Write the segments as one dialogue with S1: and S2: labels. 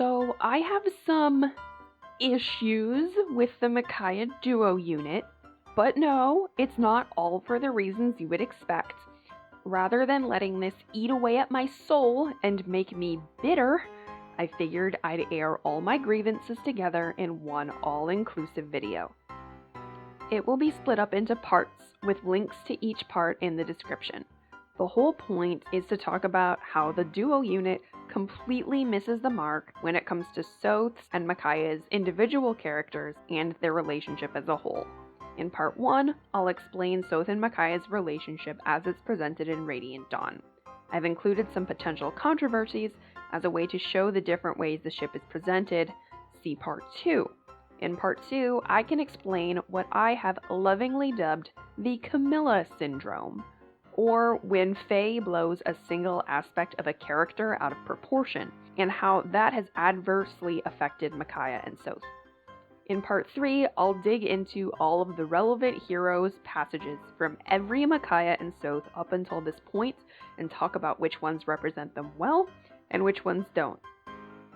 S1: So I have some issues with the Micaiah duo unit, but no, it's not all for the reasons you would expect. Rather than letting this eat away at my soul and make me bitter, I figured I'd air all my grievances together in one all-inclusive video. It will be split up into parts with links to each part in the description. The whole point is to talk about how the duo unit completely misses the mark when it comes to Sothe's and Micaiah's individual characters and their relationship as a whole. In part 1, I'll explain Sothe and Micaiah's relationship as it's presented in Radiant Dawn. I've included some potential controversies as a way to show the different ways the ship is presented. See part 2. In part 2, I can explain what I have lovingly dubbed the Camilla syndrome, or when Faye blows a single aspect of a character out of proportion, and how that has adversely affected Micaiah and Sothe. In part 3, I'll dig into all of the relevant heroes' passages from every Micaiah and Sothe up until this point, and talk about which ones represent them well, and which ones don't.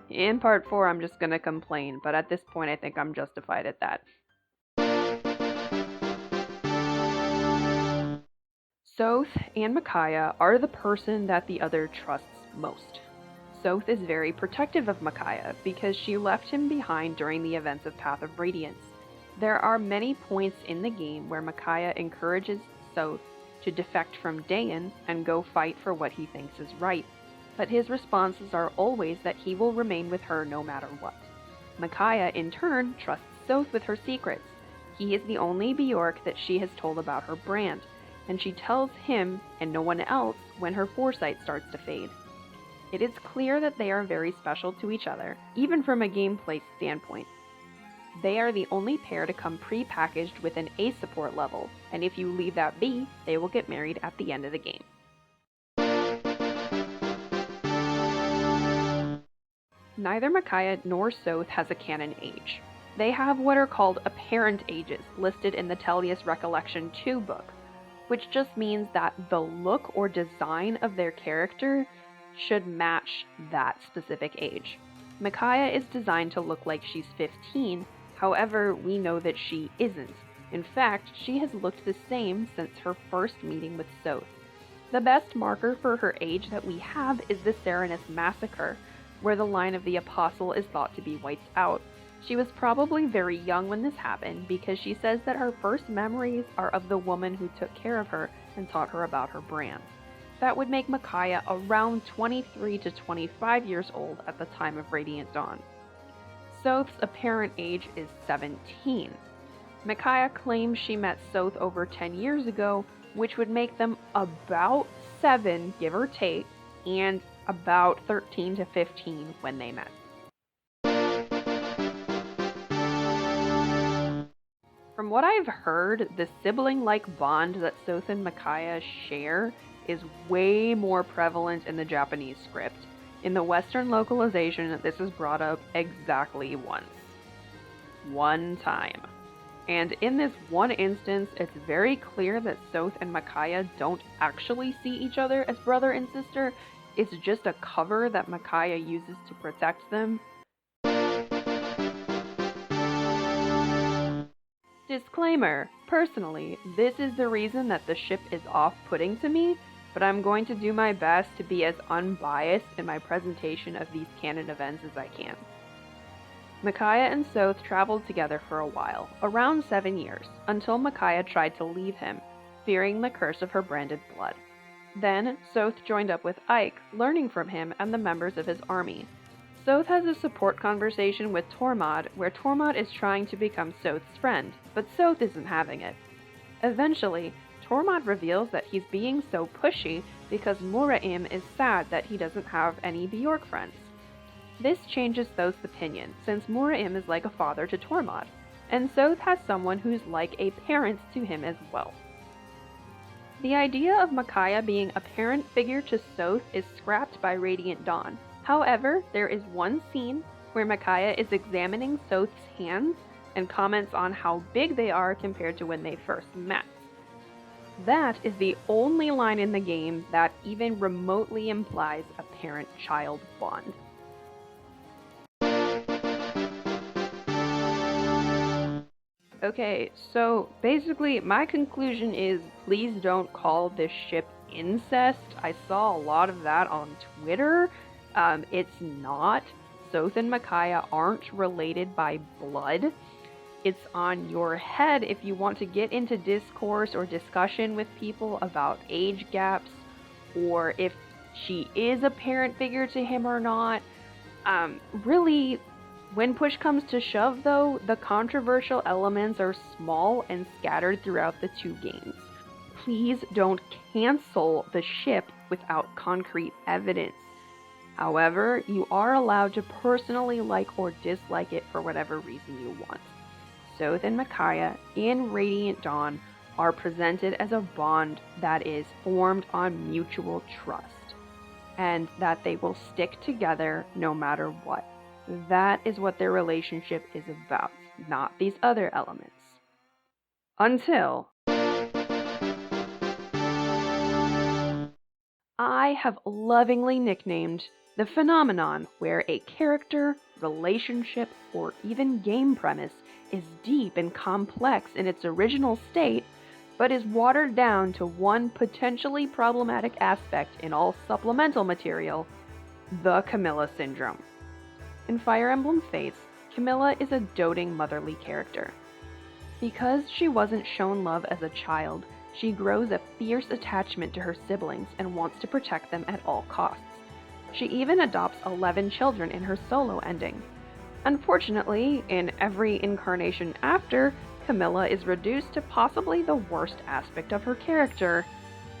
S1: In part 4, I'm just gonna complain, but at this point I think I'm justified at that. Sothe and Micaiah are the person that the other trusts most. Sothe is very protective of Micaiah because she left him behind during the events of Path of Radiance. There are many points in the game where Micaiah encourages Sothe to defect from Dayan and go fight for what he thinks is right, but his responses are always that he will remain with her no matter what. Micaiah, in turn, trusts Sothe with her secrets. He is the only Bjork that she has told about her brand, and she tells him and no one else when her foresight starts to fade. It is clear that they are very special to each other, even from a gameplay standpoint. They are the only pair to come pre-packaged with an A support level, and if you leave that be, they will get married at the end of the game. Neither Micaiah nor Sothe has a canon age. They have what are called apparent ages listed in the Tellius Recollection 2 book, which just means that the look or design of their character should match that specific age. Micaiah is designed to look like she's 15, however, we know that she isn't. In fact, she has looked the same since her first meeting with Sothe. The best marker for her age that we have is the Serenus Massacre, where the line of the Apostle is thought to be wiped out. She was probably very young when this happened because she says that her first memories are of the woman who took care of her and taught her about her brand. That would make Micaiah around 23 to 25 years old at the time of Radiant Dawn. Sothe's apparent age is 17. Micaiah claims she met Sothe over 10 years ago, which would make them about 7, give or take, and about 13 to 15 when they met. From what I've heard, the sibling-like bond that Sothe and Micaiah share is way more prevalent in the Japanese script. In the Western localization, this is brought up exactly once. One time. And in this one instance, it's very clear that Sothe and Micaiah don't actually see each other as brother and sister. It's just a cover that Micaiah uses to protect them. Disclaimer, personally, this is the reason that the ship is off-putting to me, but I'm going to do my best to be as unbiased in my presentation of these canon events as I can. Micaiah and Sothe traveled together for a while, around 7 years, until Micaiah tried to leave him, fearing the curse of her branded blood. Then, Sothe joined up with Ike, learning from him and the members of his army. Sothe has a support conversation with Tormod, where Tormod is trying to become Sothe's friend, but Sothe isn't having it. Eventually, Tormod reveals that he's being so pushy because Muraim is sad that he doesn't have any Bjork friends. This changes Sothe's opinion, since Muraim is like a father to Tormod, and Sothe has someone who's like a parent to him as well. The idea of Micaiah being a parent figure to Sothe is scrapped by Radiant Dawn. However, there is one scene where Micaiah is examining Sothe's hands and comments on how big they are compared to when they first met. That is the only line in the game that even remotely implies a parent-child bond. Okay, so basically my conclusion is please don't call this ship incest. I saw a lot of that on Twitter. It's not. Sothe and Micaiah aren't related by blood. It's on your head if you want to get into discourse or discussion with people about age gaps, or if she is a parent figure to him or not. Really, when push comes to shove though, the controversial elements are small and scattered throughout the two games. Please don't cancel the ship without concrete evidence. However, you are allowed to personally like or dislike it for whatever reason you want. Sothe and Micaiah in Radiant Dawn are presented as a bond that is formed on mutual trust, and that they will stick together no matter what. That is what their relationship is about, not these other elements. Until I have lovingly nicknamed the phenomenon where a character, relationship, or even game premise is deep and complex in its original state, but is watered down to one potentially problematic aspect in all supplemental material, the Camilla syndrome. In Fire Emblem Fates, Camilla is a doting motherly character. Because she wasn't shown love as a child, she grows a fierce attachment to her siblings and wants to protect them at all costs. She even adopts 11 children in her solo ending. Unfortunately, in every incarnation after, Camilla is reduced to possibly the worst aspect of her character,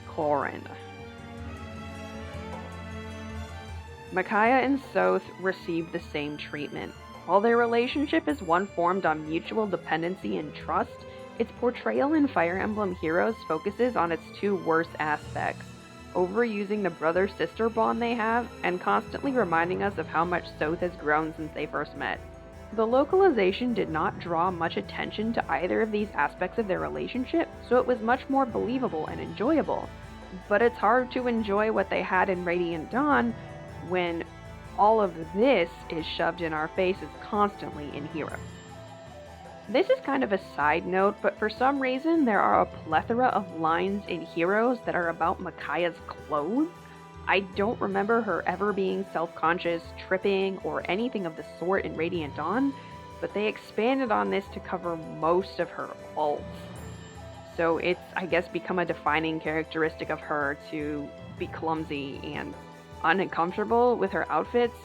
S1: Corin. Micaiah and Sothe receive the same treatment. While their relationship is one formed on mutual dependency and trust, its portrayal in Fire Emblem Heroes focuses on its two worst aspects: overusing the brother-sister bond they have, and constantly reminding us of how much Sothe has grown since they first met. The localization did not draw much attention to either of these aspects of their relationship, so it was much more believable and enjoyable. But it's hard to enjoy what they had in Radiant Dawn when all of this is shoved in our faces constantly in Heroes. This is kind of a side note, but for some reason there are a plethora of lines in Heroes that are about Micaiah's clothes. I don't remember her ever being self-conscious, tripping, or anything of the sort in Radiant Dawn, but they expanded on this to cover most of her alts. So it's, I guess, become a defining characteristic of her to be clumsy and uncomfortable with her outfits.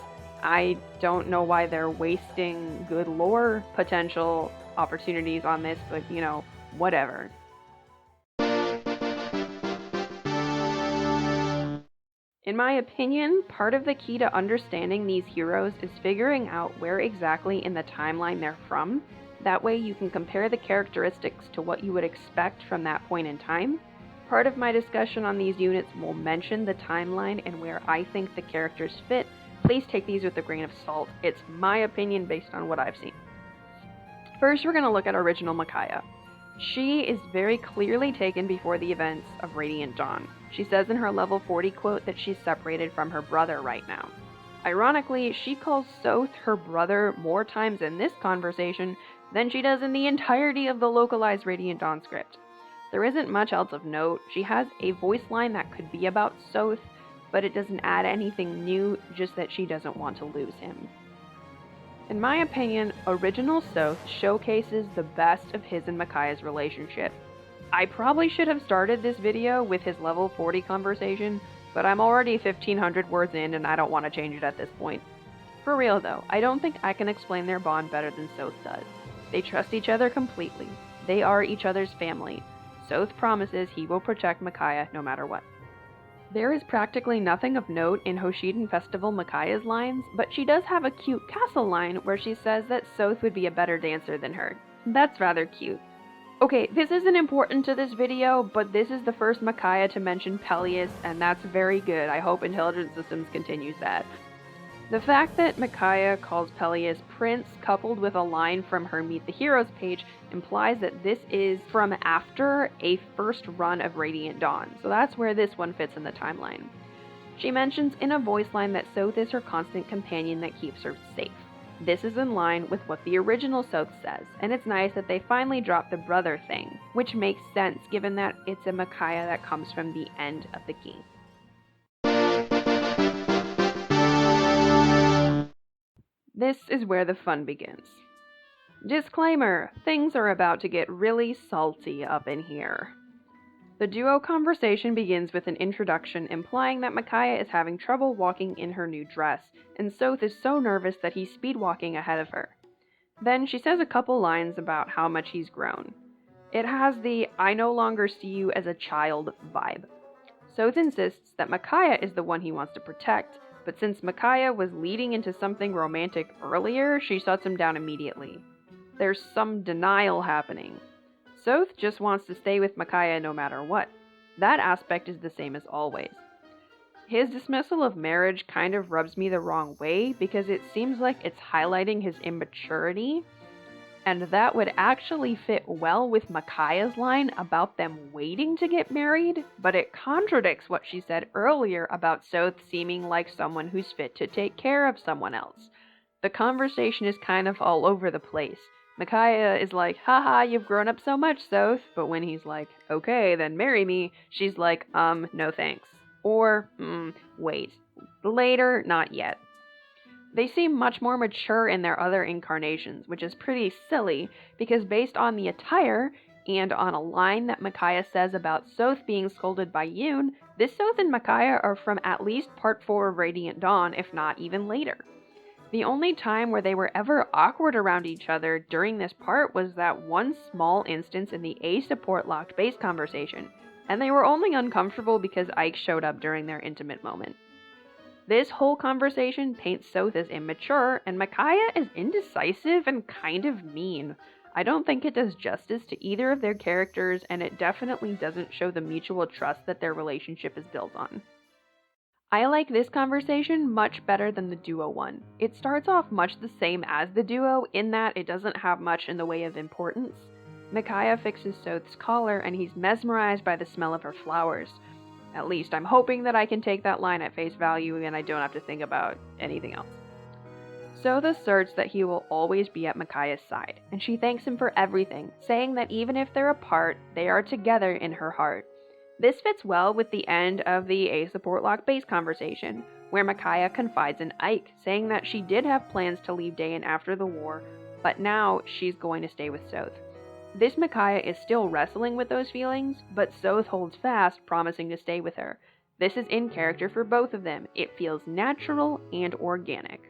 S1: I don't know why they're wasting good lore potential opportunities on this, but whatever. In my opinion, part of the key to understanding these heroes is figuring out where exactly in the timeline they're from. That way you can compare the characteristics to what you would expect from that point in time. Part of my discussion on these units will mention the timeline and where I think the characters fit. Please take these with a grain of salt. It's my opinion based on what I've seen. First, we're going to look at original Micaiah. She is very clearly taken before the events of Radiant Dawn. She says in her level 40 quote that she's separated from her brother right now. Ironically, she calls Sothe her brother more times in this conversation than she does in the entirety of the localized Radiant Dawn script. There isn't much else of note. She has a voice line that could be about Sothe, but it doesn't add anything new, just that she doesn't want to lose him. In my opinion, original Sothe showcases the best of his and Micaiah's relationship. I probably should have started this video with his level 40 conversation, but I'm already 1500 words in and I don't want to change it at this point. For real though, I don't think I can explain their bond better than Sothe does. They trust each other completely. They are each other's family. Sothe promises he will protect Micaiah no matter what. There is practically nothing of note in Hoshiden Festival Micaiah's lines, but she does have a cute castle line where she says that Sothe would be a better dancer than her. That's rather cute. Okay, this isn't important to this video, but this is the first Micaiah to mention Peleus, and that's very good. I hope Intelligent Systems continues that. The fact that Micaiah calls Peleus Prince, coupled with a line from her Meet the Heroes page, implies that this is from after a first run of Radiant Dawn, so that's where this one fits in the timeline. She mentions in a voice line that Sothe is her constant companion that keeps her safe. This is in line with what the original Sothe says, and it's nice that they finally dropped the brother thing, which makes sense given that it's a Micaiah that comes from the end of the game. This is where the fun begins. Disclaimer, things are about to get really salty up in here. The duo conversation begins with an introduction implying that Micaiah is having trouble walking in her new dress, and Sothe is so nervous that he's speed-walking ahead of her. Then she says a couple lines about how much he's grown. It has the "I no longer see you as a child" vibe. Sothe insists that Micaiah is the one he wants to protect, but since Micaiah was leading into something romantic earlier, she shuts him down immediately. There's some denial happening. Sothe just wants to stay with Micaiah no matter what. That aspect is the same as always. His dismissal of marriage kind of rubs me the wrong way because it seems like it's highlighting his immaturity, and that would actually fit well with Micaiah's line about them waiting to get married, but it contradicts what she said earlier about Sothe seeming like someone who's fit to take care of someone else. The conversation is kind of all over the place. Micaiah is like, "Haha, you've grown up so much, Sothe," but when he's like, "Okay, then marry me," she's like, no thanks. Or, wait, later, not yet. They seem much more mature in their other incarnations, which is pretty silly, because based on the attire, and on a line that Micaiah says about Sothe being scolded by Yoon, this Sothe and Micaiah are from at least part 4 of Radiant Dawn, if not even later. The only time where they were ever awkward around each other during this part was that one small instance in the A support locked base conversation, and they were only uncomfortable because Ike showed up during their intimate moment. This whole conversation paints Sothe as immature, and Micaiah as indecisive and kind of mean. I don't think it does justice to either of their characters, and it definitely doesn't show the mutual trust that their relationship is built on. I like this conversation much better than the duo one. It starts off much the same as the duo in that it doesn't have much in the way of importance. Micaiah fixes Sothe's collar and he's mesmerized by the smell of her flowers. At least I'm hoping that I can take that line at face value and I don't have to think about anything else. Sothe asserts that he will always be at Micaiah's side, and she thanks him for everything, saying that even if they're apart, they are together in her heart. This fits well with the end of the A support lock base conversation, where Micaiah confides in Ike, saying that she did have plans to leave Dayan after the war, but now she's going to stay with Sothe. This Micaiah is still wrestling with those feelings, but Sothe holds fast, promising to stay with her. This is in character for both of them. It feels natural and organic.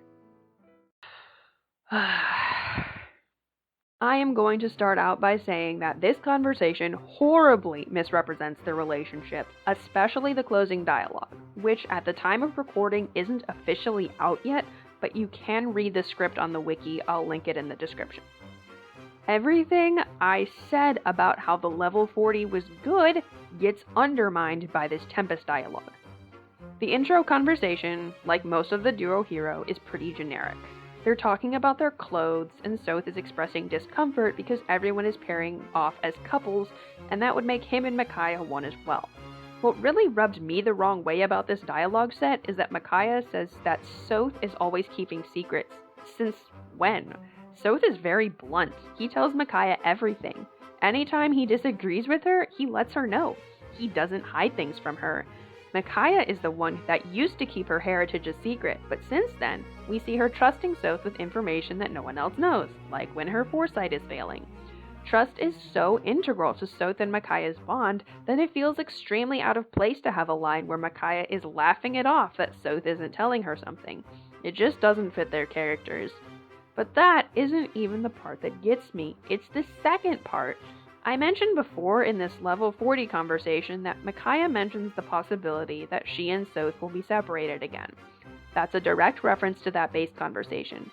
S1: I am going to start out by saying that this conversation horribly misrepresents their relationship, especially the closing dialogue, which at the time of recording isn't officially out yet, but you can read the script on the wiki. I'll link it in the description. Everything I said about how the level 40 was good gets undermined by this Tempest dialogue. The intro conversation, like most of the duo hero, is pretty generic. They're talking about their clothes, and Sothe is expressing discomfort because everyone is pairing off as couples, and that would make him and Micaiah one as well. What really rubbed me the wrong way about this dialogue set is that Micaiah says that Sothe is always keeping secrets. Since when? Sothe is very blunt. He tells Micaiah everything. Anytime he disagrees with her, he lets her know. He doesn't hide things from her. Micaiah is the one that used to keep her heritage a secret, but since then, we see her trusting Sothe with information that no one else knows, like when her foresight is failing. Trust is so integral to Sothe and Micaiah's bond that it feels extremely out of place to have a line where Micaiah is laughing it off that Sothe isn't telling her something. It just doesn't fit their characters. But that isn't even the part that gets me. It's the second part. I mentioned before in this level 40 conversation that Micaiah mentions the possibility that she and Sothe will be separated again. That's a direct reference to that base conversation.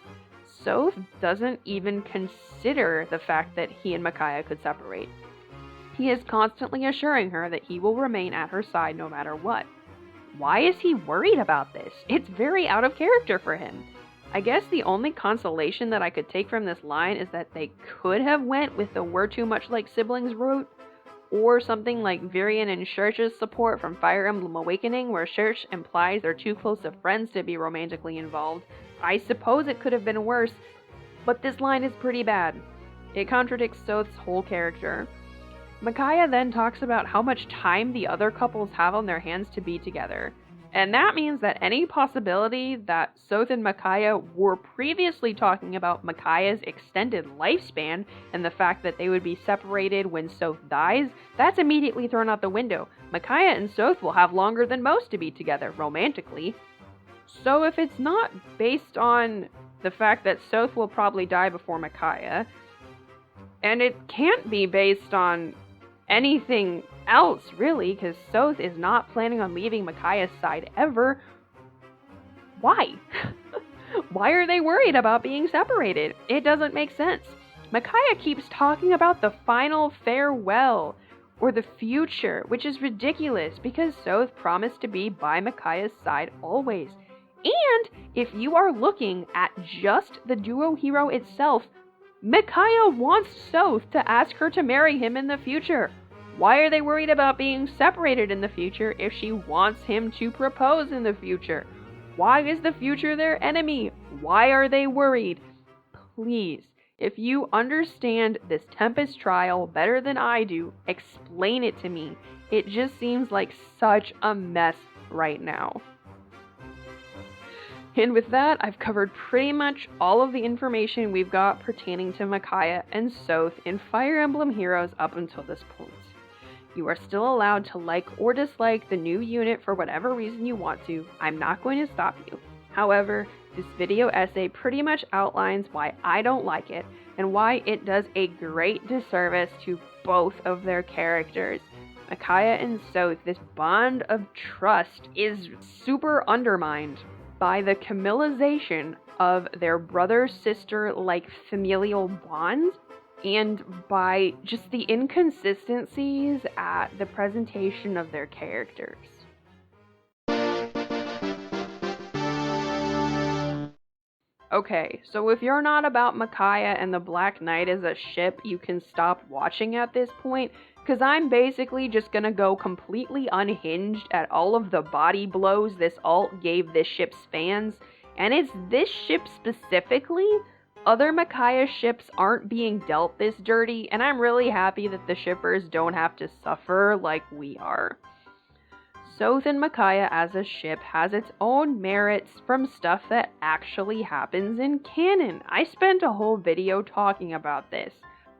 S1: Sothe doesn't even consider the fact that he and Micaiah could separate. He is constantly assuring her that he will remain at her side no matter what. Why is he worried about this? It's very out of character for him. I guess the only consolation that I could take from this line is that they could have went with the "we're too much like siblings" route, or something like Virian and Church's support from Fire Emblem Awakening, where Church implies they're too close of friends to be romantically involved, I suppose it could have been worse, but this line is pretty bad. It contradicts Sothe's whole character. Micaiah then talks about how much time the other couples have on their hands to be together. And that means that any possibility that Sothe and Micaiah were previously talking about Micaiah's extended lifespan and the fact that they would be separated when Sothe dies, that's immediately thrown out the window. Micaiah and Sothe will have longer than most to be together, romantically. So if it's not based on the fact that Sothe will probably die before Micaiah, and it can't be based on anything else, really, because Sothe is not planning on leaving Micaiah's side ever. Why? Why are they worried about being separated? It doesn't make sense. Micaiah keeps talking about the final farewell, or the future, which is ridiculous, because Sothe promised to be by Micaiah's side always. And if you are looking at just the duo hero itself, Micaiah wants Sothe to ask her to marry him in the future. Why are they worried about being separated in the future if she wants him to propose in the future? Why is the future their enemy? Why are they worried? Please, if you understand this Tempest trial better than I do, explain it to me. It just seems like such a mess right now. And with that, I've covered pretty much all of the information we've got pertaining to Micaiah and Sothe in Fire Emblem Heroes up until this point. You are still allowed to like or dislike the new unit for whatever reason you want to. I'm not going to stop you. However, this video essay pretty much outlines why I don't like it and why it does a great disservice to both of their characters. Micaiah and Sothe, this bond of trust is super undermined by the Camillization of their brother-sister-like familial bonds, and by just the inconsistencies at the presentation of their characters. Okay, so if you're not about Micaiah and the Black Knight as a ship, you can stop watching at this point, because I'm basically just gonna go completely unhinged at all of the body blows this alt gave this ship's fans, and it's this ship specifically. Other Micaiah ships aren't being dealt this dirty, and I'm really happy that the shippers don't have to suffer like we are. Sothe and Micaiah as a ship has its own merits from stuff that actually happens in canon. I spent a whole video talking about this.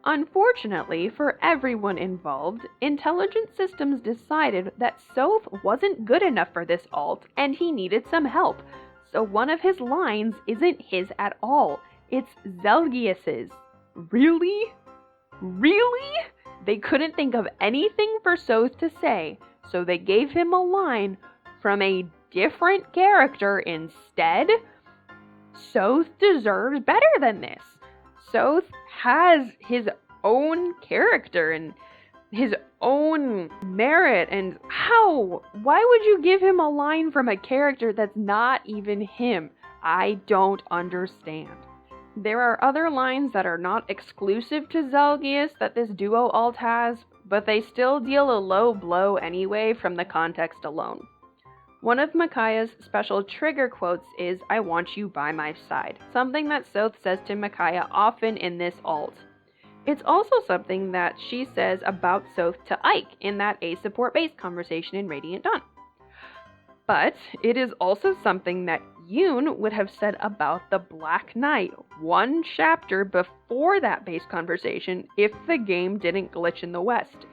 S1: Unfortunately for everyone involved, Intelligent Systems decided that Sothe wasn't good enough for this alt and he needed some help. So one of his lines isn't his at all. It's Zelgius's. Really? Really? They couldn't think of anything for Sothe to say, so they gave him a line from a different character instead? Sothe deserves better than this. Sothe has his own character and his own merit, and how? Why would you give him a line from a character that's not even him? I don't understand. There are other lines that are not exclusive to Zelgius that this duo alt has, but they still deal a low blow anyway from the context alone. One of Micaiah's special trigger quotes is, "I want you by my side," something that Sothe says to Micaiah often in this alt. It's also something that she says about Sothe to Ike in that A support base conversation in Radiant Dawn. But it is also something that Yoon would have said about the Black Knight one chapter before that base conversation if the game didn't glitch in the West.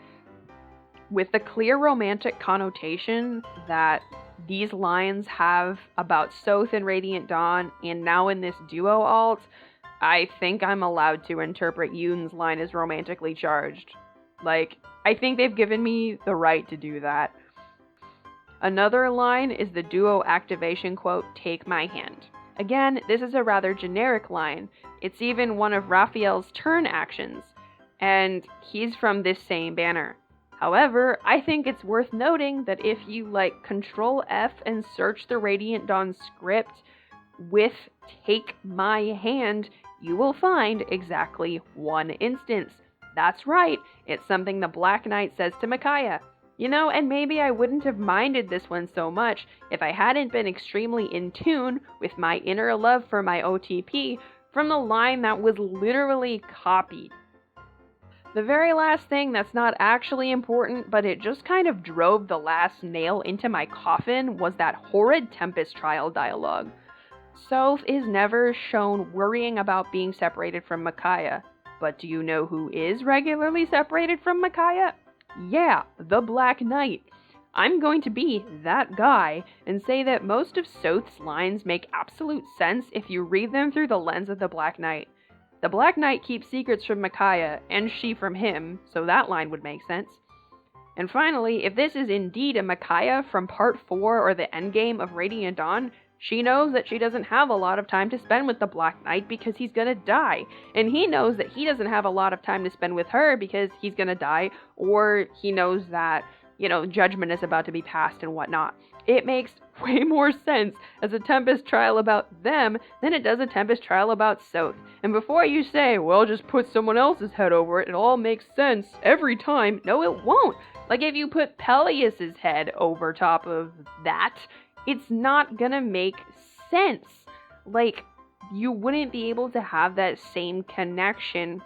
S1: With the clear romantic connotation that these lines have about Sothe in Radiant Dawn and now in this duo alt, I think I'm allowed to interpret Yoon's line as romantically charged. I think they've given me the right to do that. Another line is the duo activation quote, "Take my hand." Again, this is a rather generic line. It's even one of Raphael's turn actions, and he's from this same banner. However, I think it's worth noting that if you Control F and search the Radiant Dawn script with "Take my hand," you will find exactly one instance. That's right, it's something the Black Knight says to Micaiah. You know, and maybe I wouldn't have minded this one so much if I hadn't been extremely in tune with my inner love for my OTP from the line that was literally copied. The very last thing that's not actually important, but it just kind of drove the last nail into my coffin, was that horrid Tempest trial dialogue. Sothe is never shown worrying about being separated from Micaiah. But do you know who is regularly separated from Micaiah? Yeah, the Black Knight. I'm going to be that guy and say that most of Sothe's lines make absolute sense if you read them through the lens of the Black Knight. The Black Knight keeps secrets from Micaiah, and she from him, so that line would make sense. And finally, if this is indeed a Micaiah from Part 4 or the endgame of Radiant Dawn, she knows that she doesn't have a lot of time to spend with the Black Knight because he's gonna die. And he knows that he doesn't have a lot of time to spend with her because he's gonna die, or he knows that, judgment is about to be passed and whatnot. It makes way more sense as a Tempest trial about them than it does a Tempest trial about Sothe. And before you say, well, just put someone else's head over it, it all makes sense every time. No, it won't. Like, if you put Peleus's head over top of that, it's not gonna make sense. Like, you wouldn't be able to have that same connection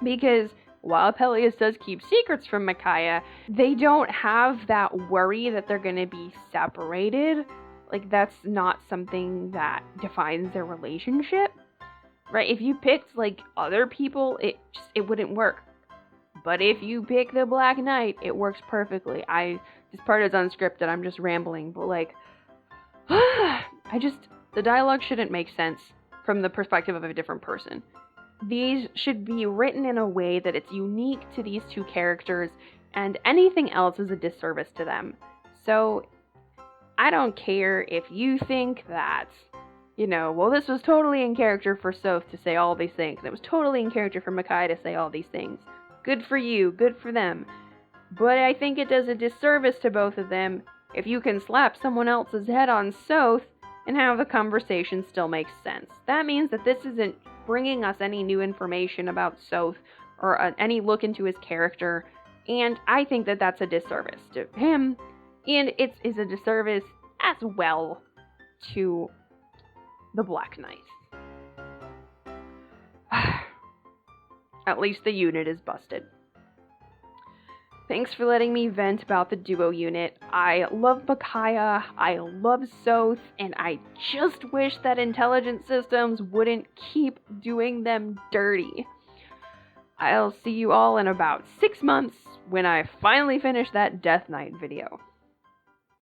S1: because while Peleus does keep secrets from Micaiah, they don't have that worry that they're gonna be separated. Like, that's not something that defines their relationship, right? If you picked, like, other people, it wouldn't work. But if you pick the Black Knight, it works perfectly. This part is unscripted, I'm just rambling, but like, the dialogue shouldn't make sense from the perspective of a different person. These should be written in a way that it's unique to these two characters, and anything else is a disservice to them. So, I don't care if you think that, well, this was totally in character for Sothe to say all these things, and it was totally in character for Micaiah to say all these things. Good for you, good for them. But I think it does a disservice to both of them if you can slap someone else's head on Sothe and have the conversation still make sense. That means that this isn't bringing us any new information about Sothe or any look into his character, and I think that that's a disservice to him, and it is a disservice as well to the Black Knight. At least the unit is busted. Thanks for letting me vent about the duo unit. I love Micaiah, I love Sothe, and I just wish that intelligent systems wouldn't keep doing them dirty. I'll see you all in about 6 months when I finally finish that Death Knight video.